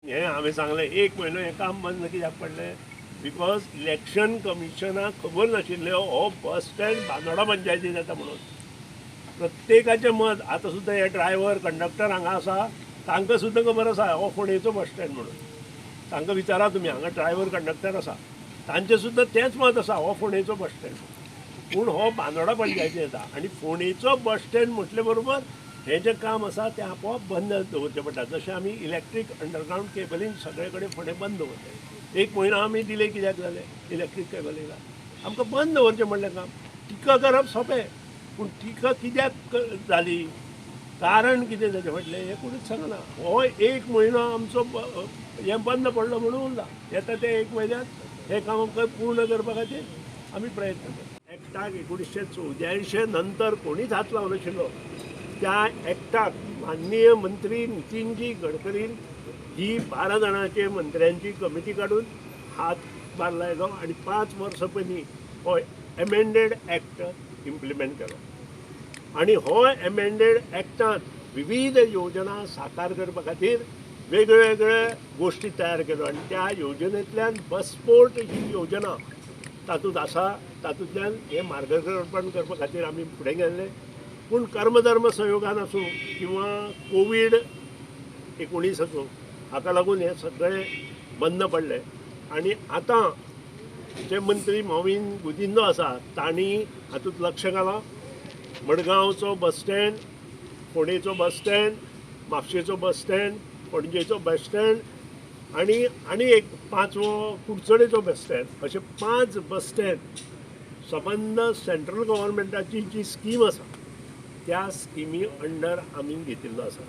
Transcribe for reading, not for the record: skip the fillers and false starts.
हें हांवें सांगलें 1 म्हयनो हें काम बंद कित्याक पडलें बिकॉज इलेक्शन कमिशनाक खबर नाशिल्लें हो बस स्टँड बांदोडा पंचायतीन येता म्हणून. प्रत्येकाचें मत आतां सुद्दां हे ड्रायव्हर कंडक्टर हांगा आसा तांकां सुद्दां खबर आसा हो फोंडेचो बस स्टँड म्हणून. तांकां विचारा तुमी, हांगा ड्रायव्हर कंडक्टर आसा तांचें सुद्दां तेंच मत आसा हो फोंडेचो बस स्टँड. पूण हो बांदोडा पंचायतीन येता आनी फोंडेचो बस स्टँड म्हटले बरोबर हें जें काम आसा तें आपोआप बंद दवरचें पडटा. जशें आमी इलेक्ट्रीक अंडरग्रावंड केबलींग सगळे कडेन फुडें बंद दवरले. 1 म्हयनो आमी डिले कित्याक जाले इलेक्ट्रीक केबलिंगाक. आमकां बंद दवरचें म्हणलें काम. टिका करप सोंपें पूण टिका कित्याक जाली, कारण कितें ताचे फाटलें हें कोणूच सांगना. हो 1 म्हयनो आमचो हें बंद पडलो म्हणून उरला. येता ते 1 म्हयन्यांत हें काम आमकां पूर्ण करपा खातीर आमी प्रयत्न करता. एक्टाक 1984 नंतर कोणीच हात लावं नाशिल्लो. त्या एक्टाक माननीय मंत्री नितीनजी गडकरीन ही 12 जाणांचे मंत्र्यांची कमिटी काडून हात मारलायलो आनी 5 वर्सां पयलीं हो एमेंडेड एक्ट इम्प्लिमेंट केलो. आनी हो एमेंडेड एक्टांत विविध योजना साकार करपा खातीर वेगवेगळे गोश्टी तयार केल्यो आनी त्या योजनेंतल्यान बसपोर्ट ही योजना तातूंत आसा. तातूंतल्यान हें मार्गदर्शन करपा खातीर आमी फुडें गेल्ले. पूण कर्मधर्म संयोगान आसूं किंवा कोविड-19 आसूं हाका लागून हें सगळें बंद पडलें. आनी आतां जे मंत्री मॉविन गुदिंदो आसा तांणी हातूंत लक्ष घालां. मडगांवचो बस स्टँड, फोंडेचो बस स्टँड, म्हापशेचो बस स्टँड, पणजेचो बस स्टँड आनी एक 5वो कुडचडेचो बस स्टँड अशे 5 बस स्टँड संबंद सेंट्रल गव्हर्मेंटाची जी स्कीम आसा त्या स्किमी अंडर आमी घेतिल्लो आसा.